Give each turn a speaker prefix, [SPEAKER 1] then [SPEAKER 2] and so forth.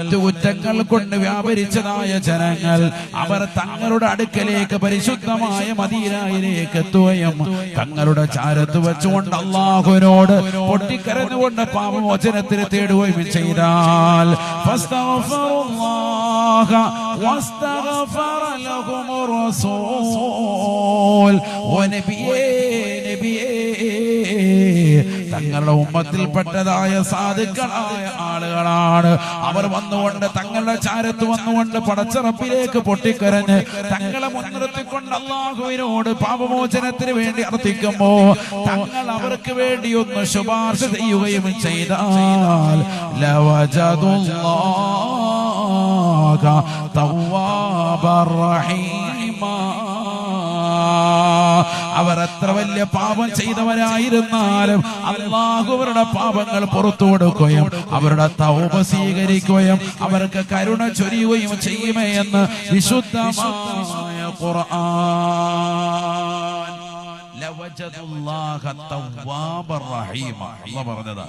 [SPEAKER 1] തെറ്റുകുറ്റങ്ങൾ കൊണ്ട് വ്യാപരിച്ചതായ ജനങ്ങൾ അവർ തങ്ങളുടെ അടുക്കലേക്ക് പരിശുദ്ധമായ മദീനയിലേക്ക് എത്തുകയും തങ്ങളുടെ ചാരത്ത് വെച്ചുകൊണ്ട് അല്ലാഹുവിനോട് പൊട്ടിക്കരഞ്ഞുകൊണ്ട് പാപമോചനത്തിന് തേടുകയും ചെയ്താൽ ഫസ്തഗ്ഫിറുല്ലാഹ വസ്തഗ്ഫറ ലഹുമുർ റസൂൽ നബിയേ തങ്ങളുടെ ഉമ്മത്തിൽപ്പെട്ടതായ സാധുക്കളായ ആളുകളാണ് അവർ വന്നുകൊണ്ട് തങ്ങളുടെ ചാരത്ത് വന്നുകൊണ്ട് പടച്ചറപ്പിലേക്ക് പൊട്ടിക്കരഞ്ഞ് തങ്ങളെ മുൻനിർത്തിക്കൊണ്ട് അല്ലാഹുവിനോട് പാപമോചനത്തിന് വേണ്ടി അർത്ഥിക്കുമ്പോ തങ്ങൾ അവർക്ക് വേണ്ടി ഒന്ന് ശുപാർശ ചെയ്യുകയും ചെയ്താൽ ലവജദുല്ലാഹ തവ്വാബർ റഹീമാ അവർ എത്ര വലിയ പാപം ചെയ്തവരായിരുന്നാലും അല്ലാഹു അവരുടെ പാപങ്ങൾ പുറത്തു കൊടുക്കുകയും അവരുടെ തൗബ സ്വീകരിക്കുകയും അവർക്ക് കരുണ ചൊരിയുകയും ചെയ്യുമേ എന്ന് വിശുദ്ധമായ ഖുർആൻ ലവജദുല്ലാഹ തവ്വാബർ റഹീമ അല്ലാഹു പറഞ്ഞതാ.